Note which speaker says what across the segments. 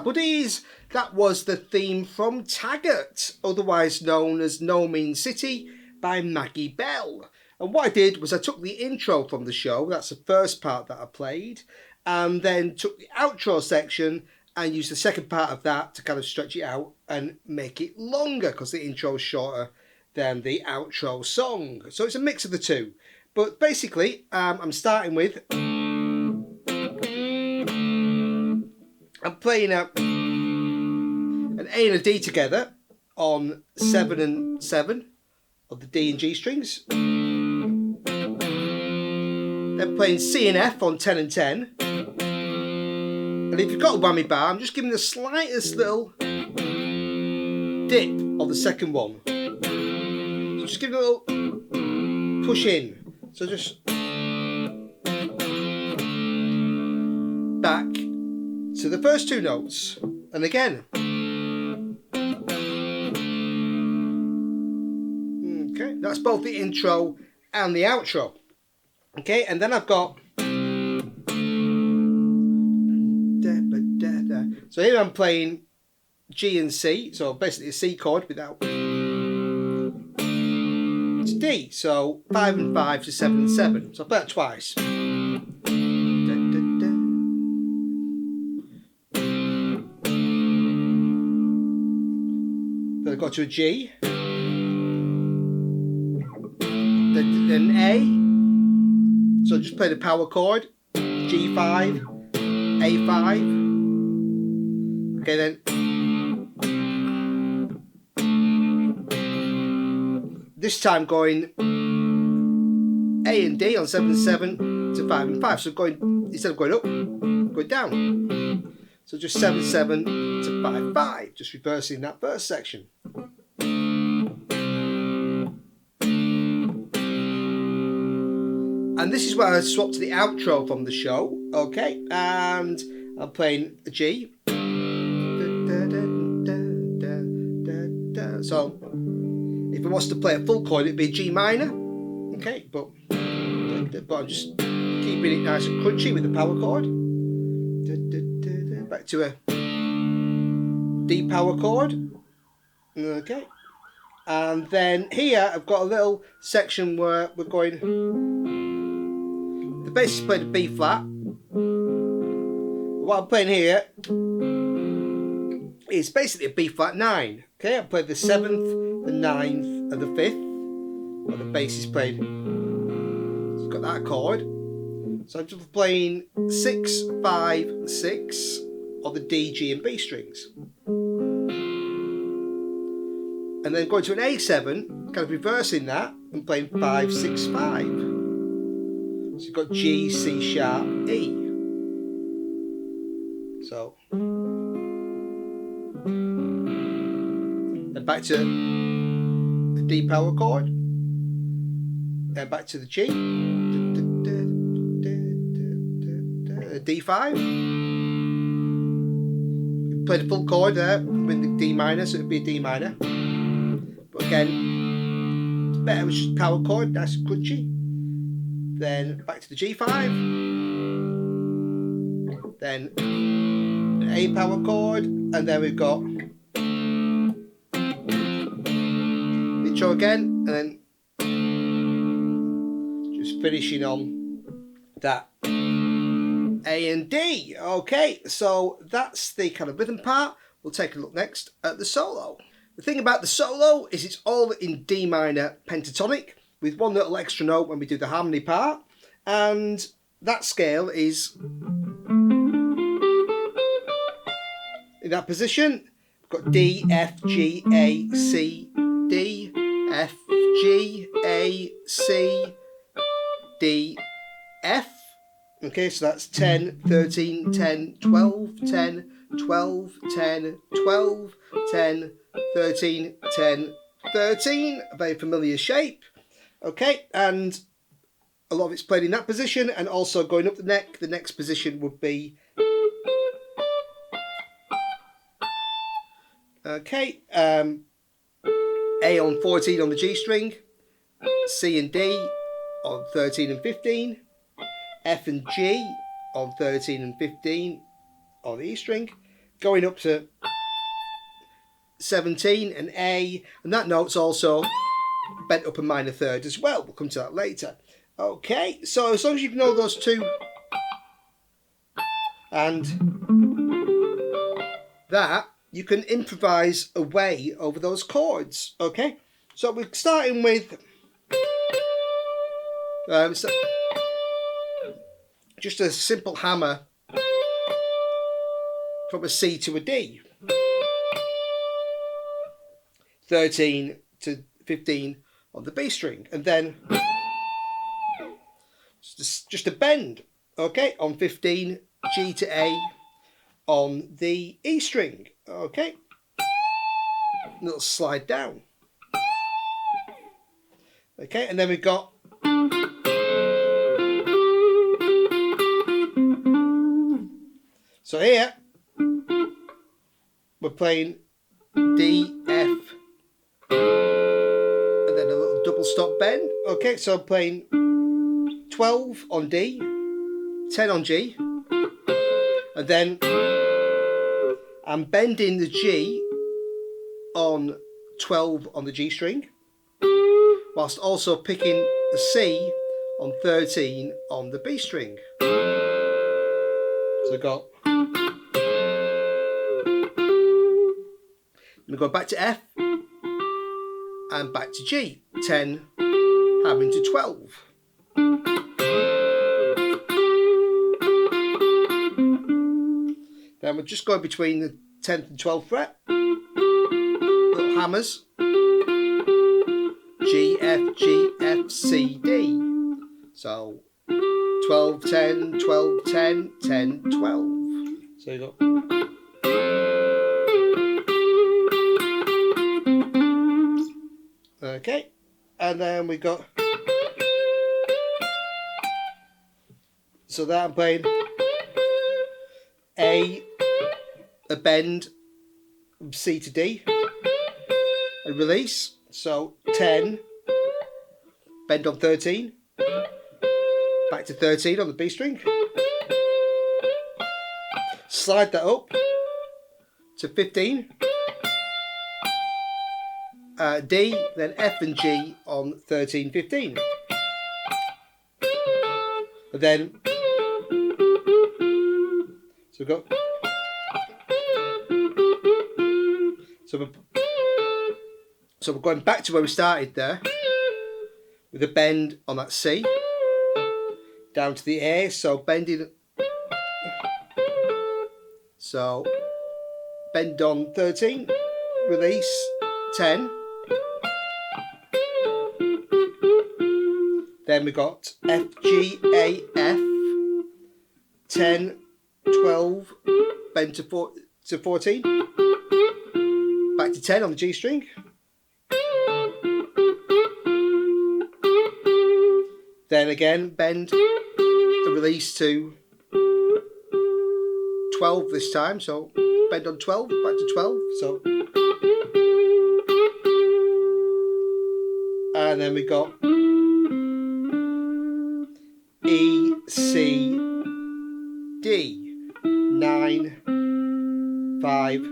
Speaker 1: Buddies, that was the theme from Taggart, otherwise known as No Mean City by Maggie Bell. And what I did was I took the intro from the show, that's the first part that I played, and then took the outro section and used the second part of that to kind of stretch it out and make it longer because the intro is shorter than the outro song. So it's a mix of the two. But basically, I'm starting with... I'm playing an A and a D together on 7 and 7 of the D and G strings. Then playing C and F on 10 and 10. And if you've got a whammy bar, I'm just giving the slightest little dip on the second one. So just give it a little push in. So just back to the first two notes, and again. Okay, that's both the intro and the outro. Okay, and then I've got... So here I'm playing G and C, so basically a C chord without... It's D, so 5 and 5 to 7 and 7. So I'll play that twice. Then I got to a G, then A, so just play the power chord, G5, A5, okay then, this time going A and D on 7 and 7 to 5 and 5, so going, instead of going up, going down. So just 7 7 to 5 5, just reversing that first section. And this is where I swap to the outro from the show, okay? And I'm playing a G. So if I was to play a full chord, it'd be a G minor, okay? But I'm just keeping it nice and crunchy with the power chord. Back to a D power chord, okay, and then here I've got a little section where we're going, the bass is playing a B flat. What I'm playing here is basically a B flat 9, okay. I played the 7th, the 9th and the 5th, where the bass is playing, it's got that chord. So I'm just playing 6, 5, 6 on the D, G and B strings. And then going to an A7, kind of reversing that and playing 5, 6, 5. So you've got G, C sharp, E. So then back to the D power chord. Then back to the G. D5. You play the full chord there with the D minor, so it'd be a D minor. But again, it's better with just power chord, nice and crunchy. Then back to the G5. then an A power chord, and then we've got intro again, and then just finishing on that A and D. Okay, so that's the kind of rhythm part. We'll take a look next at the solo. The thing about the solo is it's all in D minor pentatonic with one little extra note when we do the harmony part, and that scale is in that position. We've got D, F, G, A, C, D, F, G, A, C, D, F. Okay, so that's 10, 13, 10, 12, 10, 12, 10, 12, 10, 13, 10, 13. A very familiar shape. Okay, and a lot of it's played in that position, and also going up the neck. The next position would be okay, A on 14 on the G string, C and D on 13 and 15, F and G on 13 and 15 on the E string, going up to 17 and A, and that note's also bent up a minor third as well. We'll come to that later. Okay, so as long as you know those two and that, you can improvise away over those chords. Okay, so we're starting with just a simple hammer from a C to a D. 13 to 15 on the B string, and then just a bend, okay, on 15, G to A on the E string, okay, a little slide down, okay, and then we've got so here we're playing D, F, and then a little double stop bend. Okay, so I'm playing 12 on D, 10 on G, and then I'm bending the G on 12 on the G string, whilst also picking the C on 13 on the B string. So I've got, we go back to F and back to G, 10 hammering to 12. Then we're just going between the 10th and 12th fret, little hammers, G, F, G, F, C, D. So 12, 10, 12, 10, 10, 12. So you got okay, and then we got, so that I'm playing a bend from C to D, and release, so 10, bend on 13, back to 13 on the B string, slide that up to 15, D, then F and G on 13, 15. And then, so we've got, so we're going back to where we started there, with a bend on that C, down to the A, so bending, so bend on 13, release, 10, then we got F, G, A, F, 10, 12, bend to 14, back to 10 on the G string, then again bend and release to 12 this time, so bend on 12, back to 12, so, and then we got E, C, D, 9, 5,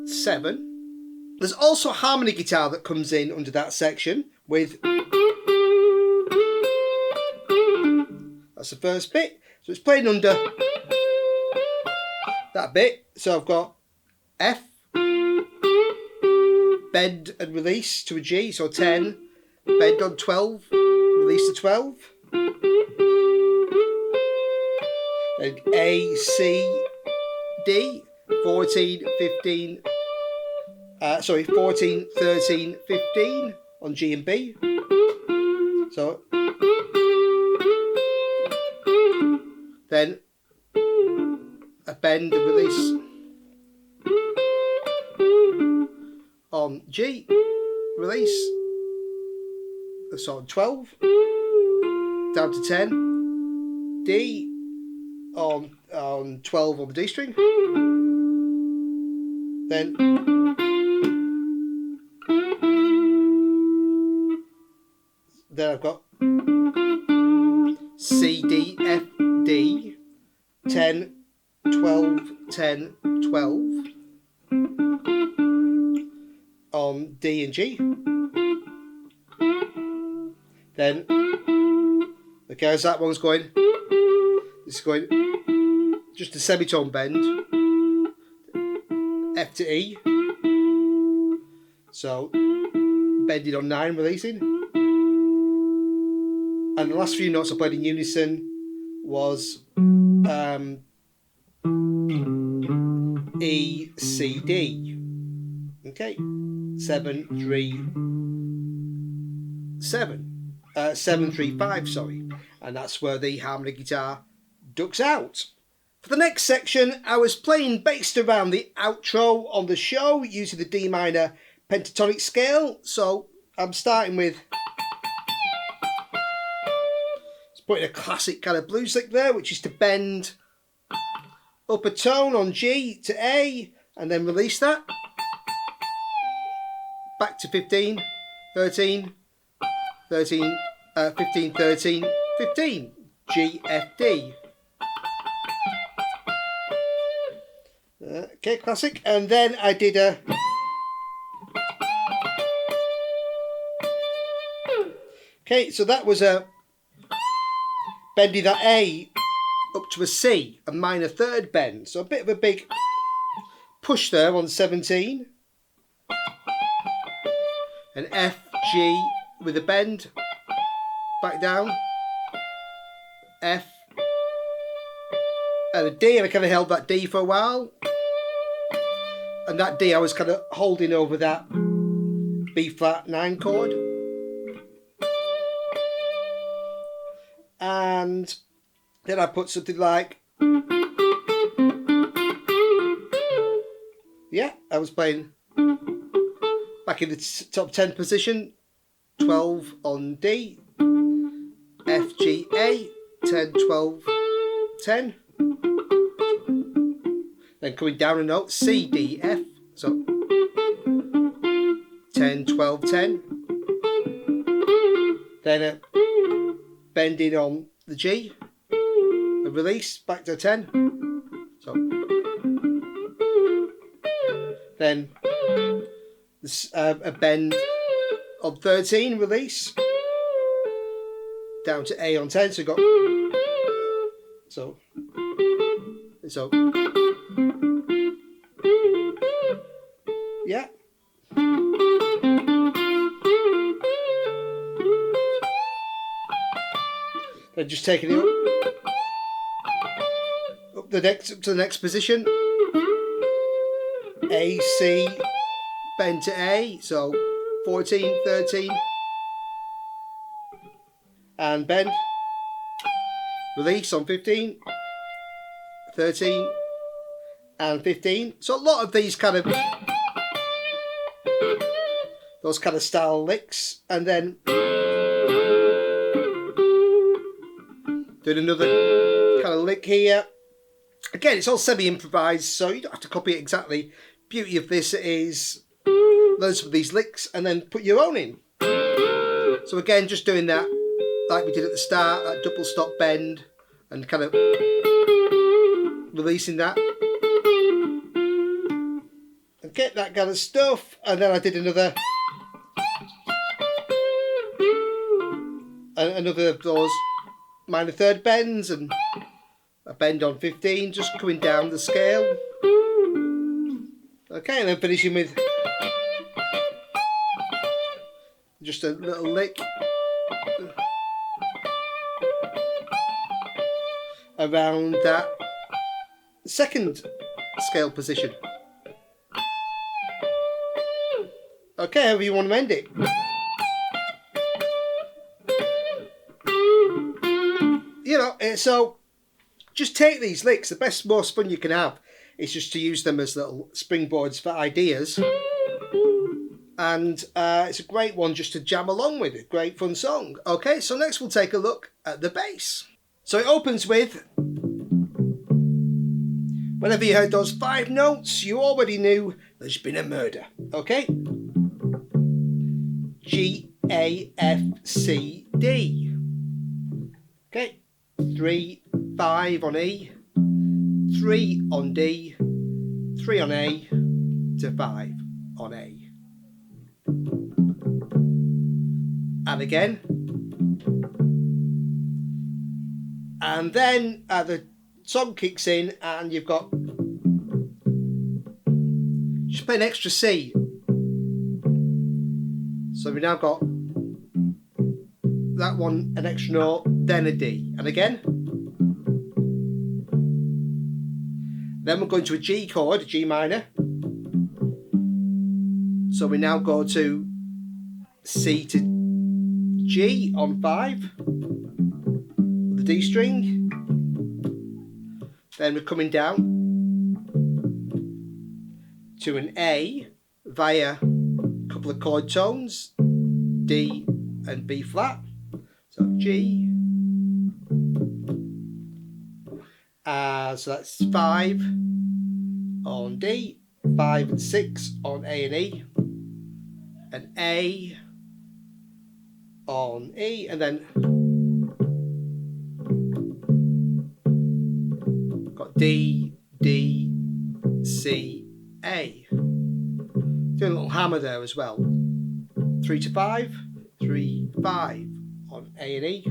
Speaker 1: 7. There's also a harmony guitar that comes in under that section with... That's the first bit. So it's playing under that bit. So I've got F, bend and release to a G. So 10, bend on 12, release to 12. Then A, C, D, 14, 15, 14, 13, 15 on G and B. So then a bend and release on G, release, so on 12, down to 10, D on 12 on the D string, then I've got C, D, F, D, 10, 12, 10, 12 on D and G. Then, okay, as that one's going, this is going just a semitone bend, F to E. So, bending on 9, releasing. And the last few notes I played in unison was E, C, D. Okay, 7, 3, 7. 7, 3, 5, sorry. And that's where the harmony guitar ducks out. For the next section, I was playing based around the outro on the show using the D minor pentatonic scale. So I'm starting with... putting a classic kind of blues lick there, which is to bend up a tone on G to A and then release that. Back to 15, 13, 13, 15, 13, 15. G, F, D. Okay, classic. And then I did a... Okay, so that was a... bending that A up to a C, a minor third bend. So a bit of a big push there on 17. An F, G with a bend, back down, F, and a D, and I kind of held that D for a while. And that D I was kind of holding over that B flat 9 chord. And then I put something like, yeah, I was playing back in the top 10 position, 12 on D, F, G, A, 10, 12, 10. Then coming down a note, C, D, F, so 10, 12, 10. Then a bending on the G, a release back to 10. So then a bend on 13, release down to A on 10. So got so yeah. Then just taking it up to the next position. A, C, bend to A, so 14, 13, and bend, release on 15, 13, and 15. So a lot of these kind of, those kind of style licks, and then doing another kind of lick here. Again, it's all semi-improvised, so you don't have to copy it exactly. Beauty of this is learn some of these licks and then put your own in. So again, just doing that like we did at the start, that double stop bend and kind of releasing that. Okay, that kind of stuff. And then I did another of those minor third bends and a bend on 15, just coming down the scale. Okay, and then finishing with just a little lick around that second scale position. Okay, however you want to end it. You know, so just take these licks. The best, most fun you can have is just to use them as little springboards for ideas. And it's a great one just to jam along with. A great fun song. Okay, so next we'll take a look at the bass. So it opens with, whenever you heard those 5 notes, you already knew there's been a murder. Okay? G, A, F, C, D. Okay? 3, 5 on E, 3 on D, 3 on A, to 5 on A. And again. And then the song kicks in and you've got, just play an extra C. So we've now got that one, an extra note, then a D. And again. Then we're going to a G chord, a G minor. So we now go to C to G on 5. The D string. Then we're coming down to an A via a couple of chord tones, D and B flat. So G. So that's 5 on D, 5 and 6 on A and E, and A on E, and then got D, D, C, A. Doing a little hammer there as well. 3 to 5, 3, 5 on A and E.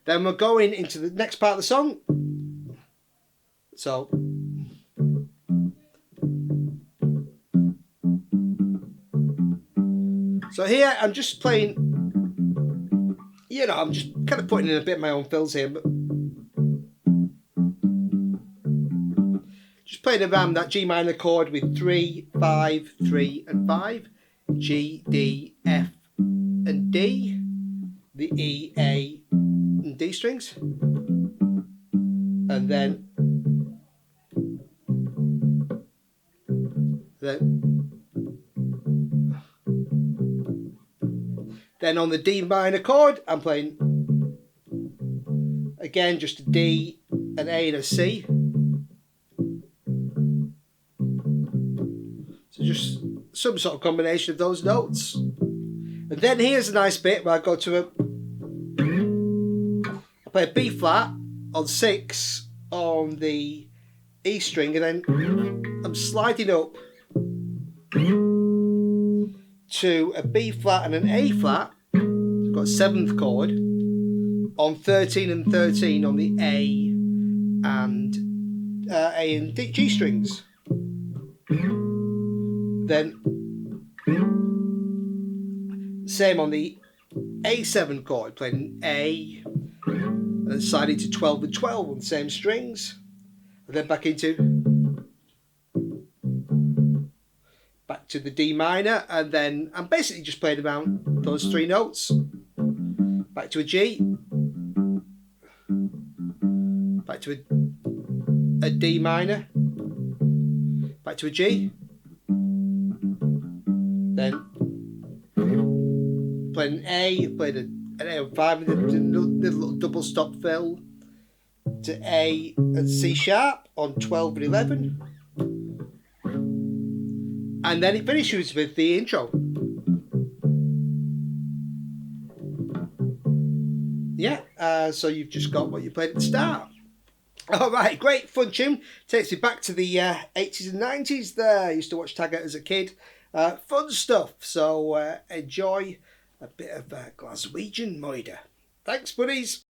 Speaker 1: Then we're going into the next part of the song. So here I'm just playing, you know, I'm just kind of putting in a bit of my own fills here, but just playing around that G minor chord with 3, 5, 3 and 5, G, D, F and D, the E, A and D strings, and then on the D minor chord I'm playing again just a D, an A and a C. So just some sort of combination of those notes. And then here's a nice bit where I go to I play a B flat on 6 on the E string, and then I'm sliding up to a B flat and an A flat. I've got a 7th chord on 13 and 13 on the A and D, G strings. Then same on the A7 chord, playing A, and then sliding to 12 and 12 on the same strings, and then back to the D minor, and then I'm basically just playing around those 3 notes. Back to a G, back to a D minor, back to a G, then playing an A, played an A on 5, and then a little double stop fill to A and C sharp on 12 and 11. And then it finishes with the intro. Yeah, so you've just got what you played at the start. All right, great fun tune. Takes me back to the 80s and 90s there. I used to watch Taggart as a kid. Fun stuff. So enjoy a bit of Glaswegian Moida. Thanks, buddies.